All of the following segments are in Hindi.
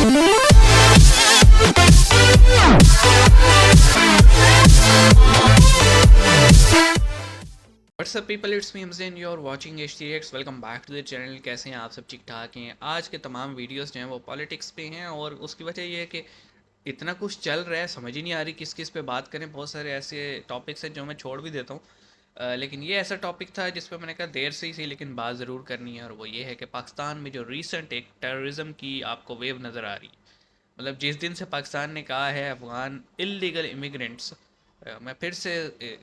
WhatsApp people, it's me Hamzain, you are watching HTX। Welcome back to the channel. कैसे हैं आप सब? ठीक ठाक हैं। आज के तमाम वीडियोस जो हैं वो पॉलिटिक्स पे हैं और उसकी वजह ये है कि इतना कुछ चल रहा है, समझ ही नहीं आ रही किस किस पे बात करें। बहुत सारे ऐसे टॉपिक्स हैं जो मैं छोड़ भी देता हूँ, लेकिन ये ऐसा टॉपिक था जिस पे मैंने कहा देर से ही सही लेकिन बात ज़रूर करनी है। और वो ये है कि पाकिस्तान में जो रीसेंट एक टेररिज्म की आपको वेव नज़र आ रही है, मतलब जिस दिन से पाकिस्तान ने कहा है अफ़गान इलीगल इमिग्रेंट्स, मैं फिर से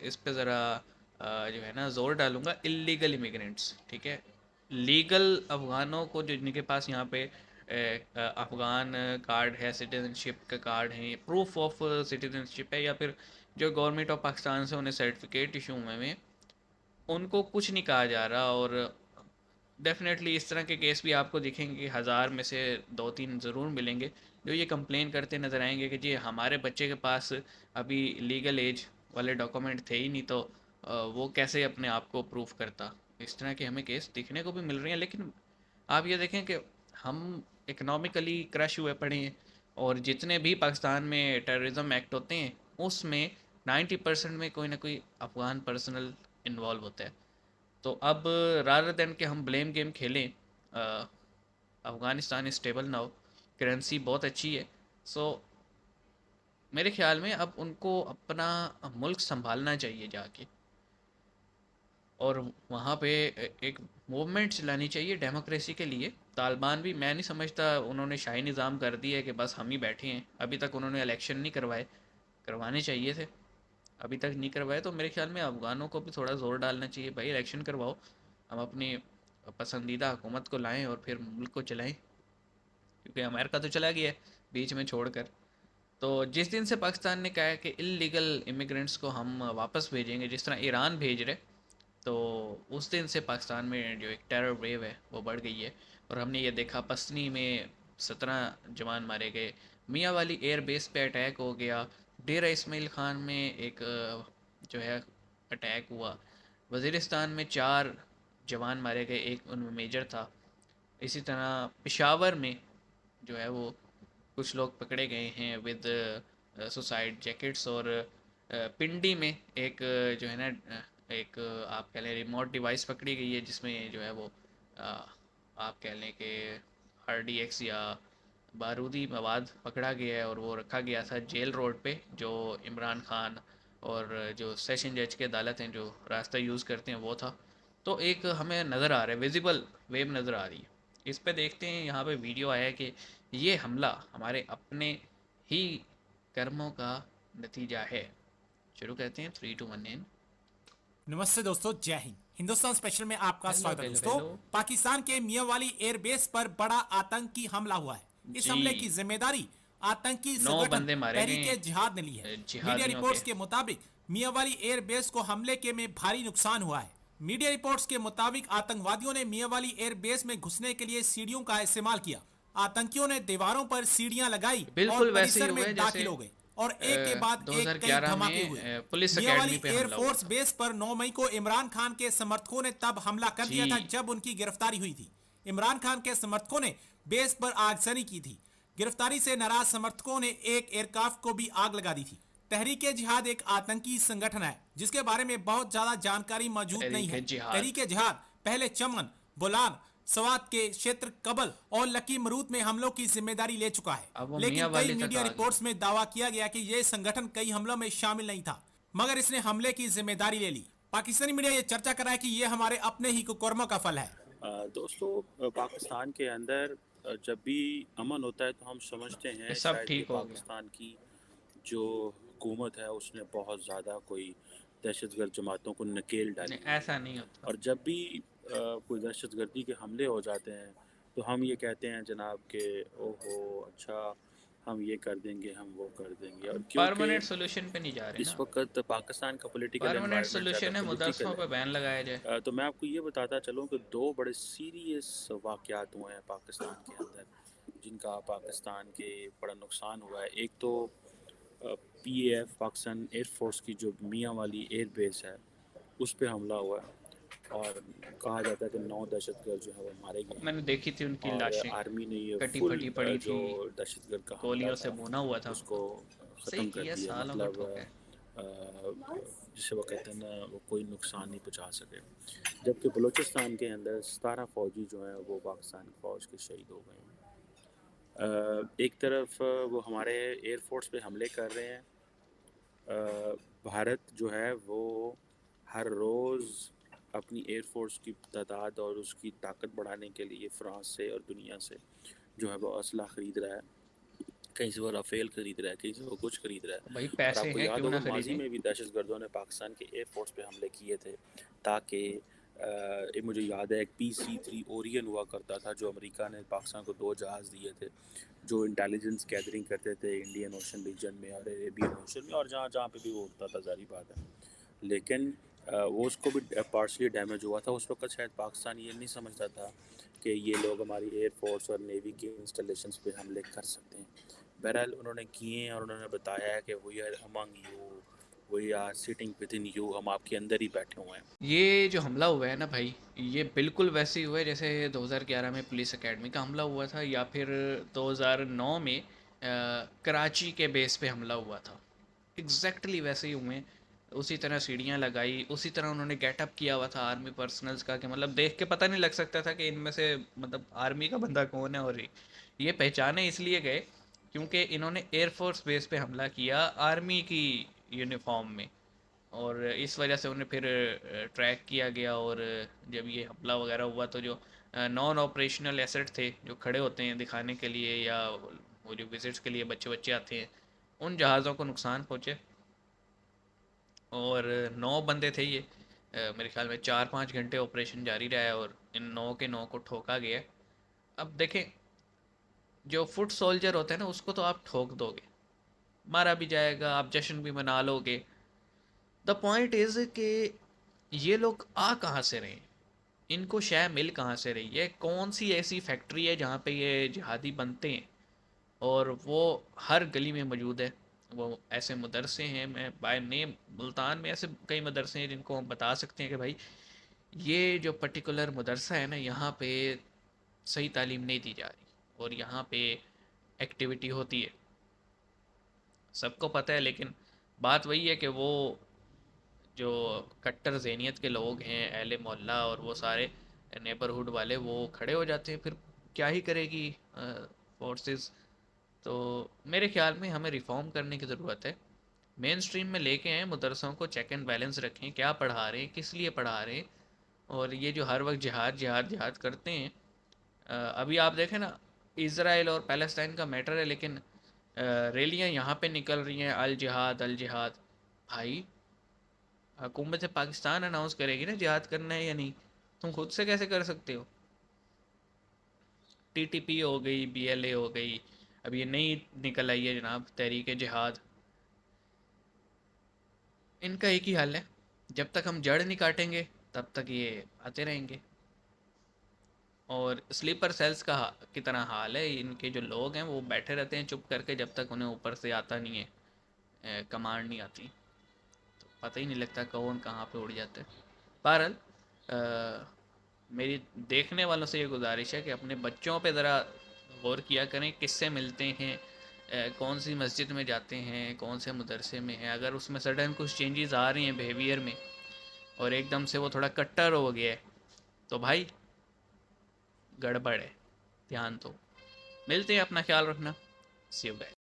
इस पे ज़रा जो है ना ज़ोर डालूँगा, इलीगल इमिग्रेंट्स, ठीक है। लीगल अफ़गानों को जो जिनके पास यहाँ पे अफ़गान कार्ड है, सिटीज़नशिप का कार्ड है, प्रूफ ऑफ सिटीज़नशिप है, या फिर जो गवर्नमेंट ऑफ पाकिस्तान से उन्हें सर्टिफिकेट इशू हुए हैं, उनको कुछ नहीं कहा जा रहा। और डेफ़िनेटली इस तरह के केस भी आपको दिखेंगे कि हज़ार में से 2-3 ज़रूर मिलेंगे जो ये कंप्लेन करते नज़र आएंगे कि जी हमारे बच्चे के पास अभी लीगल एज वाले डॉक्यूमेंट थे ही नहीं, तो वो कैसे अपने आप को प्रूफ करता। इस तरह के हमें केस दिखने को भी मिल रहे हैं। लेकिन आप ये देखें कि हम इकनॉमिकली क्रश हुए पड़े हैं, और जितने भी पाकिस्तान में टेररिज्म एक्ट होते हैं उसमें 90% में कोई ना कोई अफ़गान पर्सनल इन्वॉल्व होता है। तो अब रादर देन कि हम ब्लेम गेम खेलें, Afghanistan is stable now, currency बहुत अच्छी है। सो मेरे ख्याल में अब उनको अपना मुल्क संभालना चाहिए जाके, और वहाँ पे एक मूवमेंट चलानी चाहिए डेमोक्रेसी के लिए। तालिबान भी, मैं नहीं समझता, उन्होंने शाही निज़ाम कर दिया है कि बस हम ही बैठे हैं। अभी तक उन्होंने इलेक्शन नहीं करवाए, करवाने चाहिए थे, अभी तक नहीं करवाए। तो मेरे ख्याल में अफ़गानों को भी थोड़ा ज़ोर डालना चाहिए, भाई इलेक्शन करवाओ, हम अपनी पसंदीदा हुकूमत को लाएं और फिर मुल्क को चलाएं, क्योंकि अमेरिका तो चला गया है बीच में छोड़कर। तो जिस दिन से पाकिस्तान ने कहा है कि इलीगल इमिग्रेंट्स को हम वापस भेजेंगे जिस तरह ईरान भेज रहे, तो उस दिन से पाकिस्तान में जो एक टेरर वेव है वो बढ़ गई है। और हमने ये देखा पसनी में 17 जवान मारे गए, मियाँ वाली एयर बेस पे अटैक हो गया, डेरा इस्माइल खान में एक जो है अटैक हुआ, वज़ीरिस्तान में 4 जवान मारे गए, एक उनमें मेजर था। इसी तरह पेशावर में जो है वो कुछ लोग पकड़े गए हैं विद सुसाइड जैकेट्स। और पिंडी में एक जो है ना एक आप कह लें रिमोट डिवाइस पकड़ी गई है, जिसमें जो है वो आप कह लें कि RDX या बारूदी मवाद पकड़ा गया है, और वो रखा गया था जेल रोड पे, जो इमरान खान और जो सेशन जज के अदालत हैं जो रास्ता यूज़ करते हैं वो था। तो एक हमें नज़र आ रहा है, विजिबल वेव नज़र आ रही है। इस पे देखते हैं, यहाँ पे वीडियो आया है कि ये हमला हमारे अपने ही कर्मों का नतीजा है। शुरू करते हैं, 3 2 1 एंड नमस्ते दोस्तों, जय हिंद। हिंदुस्तान स्पेशल में आपका हेलो स्वागत है हेलो दोस्तों। हेलो। पाकिस्तान के मियांवाली एयरबेस पर बड़ा आतंकी हमला हुआ है। इस जी, हमले की जिम्मेदारी आतंकी 9 संगठन बंदे मारे गए तहरीके जिहाद ने ली है। मीडिया जिहादियों के। रिपोर्ट्स के मुताबिक मियांवाली एयरबेस को हमले के में भारी नुकसान हुआ है। मीडिया रिपोर्ट्स के मुताबिक आतंकवादियों ने मियांवाली एयरबेस में घुसने के लिए सीढ़ियों का इस्तेमाल किया। आतंकियों ने दीवारों पर सीढ़ियां लगाई और बिल्कुल वैसे ही परिसर हुआ में है जैसे दाखिल हो गए और एक के बाद एक कई 2011 धमाके हुए। में पुलिस मियांवाली एकेडमी पे हमला हुआ एयरफोर्स था। बेस पर 9 मई को इमरान खान के समर्थकों ने तब हमला कर दिया था जी, जब उनकी गिरफ्तारी हुई थी। इमरान खान के समर्थकों ने बेस पर आगजनी की थी। गिरफ्तारी से नाराज समर्थकों ने एक एयरक्राफ्ट को भी आग लगा दी थी। तहरीके जिहाद एक आतंकी संगठन है जिसके बारे में बहुत ज्यादा जानकारी मौजूद नहीं तहरीक है। जिहाद। तहरीके जिहाद पहले चमन, बोलान, सवात के क्षेत्र कबल और लकी मरूद में हमलों की जिम्मेदारी ले चुका है। अब वो लेकिन मियाँ कई वाली तक मीडिया आ गया। रिपोर्ट्स में दावा किया गया कि यह संगठन कई हमलों में शामिल नहीं था, मगर इसने हमले की जिम्मेदारी ले ली। पाकिस्तानी मीडिया ये चर्चा कर रहा है कि ये हमारे अपने ही कुकर्मों का फल है। दोस्तों, पाकिस्तान के अंदर जब भी अमन होता है तो हम समझते ये हैं सब शायद कि ठीक हो गया। पाकिस्तान की जो हुकूमत है उसने बहुत ज़्यादा कोई दहशतगर्द जमातों को नकेल नहीं, डाली हुई ऐसा है। नहीं होता। और जब भी कोई दहशतगर्दी के हमले हो जाते हैं तो हम ये कहते हैं जनाब कि ओहो अच्छा हम ये कर देंगे, हम वो कर देंगे। और हम क्योंकि परमानेंट सोल्यूशन पे नहीं जा रहे इस ना। वक्त पाकिस्तान का पॉलिटिकल परमानेंट एनवायरनमेंट ज़्यादा सोल्यूशन है पॉलिटिकल मदरसों है। पे बैन लगाया जाए। तो मैं आपको ये बताता चलूँ कि दो बड़े सीरियस वाक़यात हुए हैं पाकिस्तान के अंदर जिनका पाकिस्तान के बड़ा नुकसान हुआ है। एक तो PAF पाकिस्तान एयर फोर्स की जो मियाँ वाली एयर बेस है उस पे हमला हुआ है, और कहा जाता है कि 9 दहशतगर्द जो है वो मारे गए हैं। मैंने देखी थी उनकी और लाशें, आर्मी ने ये कटी फुल फटी पड़ी जो थी, दहशतगर्द का हमला गोलियों से था भुना हुआ था उसको उनको। सही ख़त्म कर किया, दिया। सालों को मतलब ठोका है। जिसे वो कहते हैं ना, वो कोई नुकसान नहीं पहुंचा सके। जबकि बलूचिस्तान के अंदर 17 फ़ौजी जो हैं वो पाकिस्तान की फ़ौज के शहीद हो गए हैं। एक तरफ वो हमारे एयरफोर्स पे हमले कर रहे हैं। भारत जो है वो हर रोज़ अपनी एयरफोर्स की तादाद और उसकी ताकत बढ़ाने के लिए फ़्रांस से और दुनिया से जो है वो असला ख़रीद रहा है। कहीं से वो राफ़ेल ख़रीद रहा है, कहीं से वो कुछ ख़रीद रहा भाई है। और पैसे आपको हैं, याद क्यों ना होगा माजी खरीदें। में भी दहशतगर्दों ने पाकिस्तान के एयरफोर्स पे हमले किए थे, ताकि मुझे याद है एक PC-3 ओरियन हुआ करता था, जो अमेरिका ने पाकिस्तान को 2 जहाज़ दिए थे, जो इंटेलिजेंस गैदरिंग करते थे इंडियन ओशन रीजन में और अरेबियन ओशन में और जहाँ जहाँ पे भी वो उड़ता था, ज़ाहिर बात है। लेकिन वो उसको भी पार्शली डैमेज हुआ था। उस वक्त शायद पाकिस्तान ये नहीं समझता था कि ये लोग हमारी एयरफोर्स और नेवी के इंस्टॉलेशंस पे हमले कर सकते हैं। बहरहाल उन्होंने किए और उन्होंने बताया है कि we are among you, we are sitting within you, हम आपके अंदर ही बैठे हुए हैं। ये जो हमला हुआ है ना भाई, ये बिल्कुल वैसे ही हुआ है जैसे 2011 में पुलिस एकेडमी का हमला हुआ था, या फिर 2009 में कराची के बेस पे हमला हुआ था। एग्जैक्टली वैसे ही हुए। उसी तरह सीढ़ियाँ लगाई, उसी तरह उन्होंने गेटअप किया हुआ था आर्मी पर्सनल्स का, कि मतलब देख के पता नहीं लग सकता था कि इनमें से मतलब आर्मी का बंदा कौन है। और ये पहचाने इसलिए गए क्योंकि इन्होंने एयरफोर्स बेस पे हमला किया आर्मी की यूनिफॉर्म में। और इस वजह से उन्हें फिर ट्रैक किया गया। और जब ये हमला वगैरह हुआ तो जो नॉन ऑपरेशनल एसेट थे जो खड़े होते हैं दिखाने के लिए, या वो जो विजिट्स के लिए बच्चे बच्चे आते हैं, उन जहाज़ों को नुकसान पहुँचे। और 9 बंदे थे ये। मेरे ख्याल में 4-5 घंटे ऑपरेशन जारी रहा है और इन 9 के 9 को ठोका गया। अब देखें, जो फुट सोल्जर होते हैं ना, उसको तो आप ठोक दोगे, मारा भी जाएगा, आप जश्न भी मना लोगे। द पॉइंट इज़ कि ये लोग आ कहाँ से रहे हैं, इनको शय मिल कहाँ से रही है, कौन सी ऐसी फैक्ट्री है जहाँ पे ये जिहादी बनते हैं। और वो हर गली में मौजूद है। वो ऐसे मदरसे हैं, मैं बाय नेम मुल्तान में ऐसे कई मदरसे हैं जिनको हम बता सकते हैं कि भाई ये जो पर्टिकुलर मदरसा है ना, यहाँ पे सही तालीम नहीं दी जा रही और यहाँ पे एक्टिविटी होती है, सबको पता है। लेकिन बात वही है कि वो जो कट्टर ज़हनियत के लोग हैं, अहले मोहल्ला और वो सारे नेबरहुड वाले, वो खड़े हो जाते हैं। फिर क्या ही करेगी फोर्सेस। तो मेरे ख्याल में हमें रिफ़ॉर्म करने की ज़रूरत है। मेन स्ट्रीम में लेके आएँ, मदरसों को चेक एंड बैलेंस रखें, क्या पढ़ा रहे हैं, किस लिए पढ़ा रहे हैं। और ये जो हर वक्त जिहाद जिहाद जिहाद करते हैं, अभी आप देखें ना, इसराइल और पैलेस्टाइन का मैटर है, लेकिन रैलियाँ यहाँ पे निकल रही हैं, अल जिहाद अल जिहाद। भाई हुकूमत पाकिस्तान अनाउंस करेगी ना जिहाद करना है या नहीं, तुम खुद से कैसे कर सकते हो। TTP हो गई, BLA हो गई, अब ये नई निकल आई है जनाब, तहरीक जिहाद। इनका एक ही हल है, जब तक हम जड़ नहीं काटेंगे तब तक ये आते रहेंगे। और स्लीपर सेल्स की तरह हाल है, इनके जो लोग हैं वो बैठे रहते हैं चुप करके जब तक उन्हें ऊपर से आता नहीं है, कमांड नहीं आती, तो पता ही नहीं लगता कौन कहाँ पे उड़ जाता है। बहरहाल, मेरी देखने वालों से ये गुजारिश है कि अपने बच्चों पे ज़रा गौर किया करें, किससे मिलते हैं, कौन सी मस्जिद में जाते हैं, कौन से मदरसे में हैं। अगर उसमें सडन कुछ चेंजेस आ रही हैं बिहेवियर में और एकदम से वो थोड़ा कट्टर हो गया है, तो भाई गड़बड़ है, ध्यान दो। मिलते हैं, अपना ख्याल रखना। सी यू गाइस।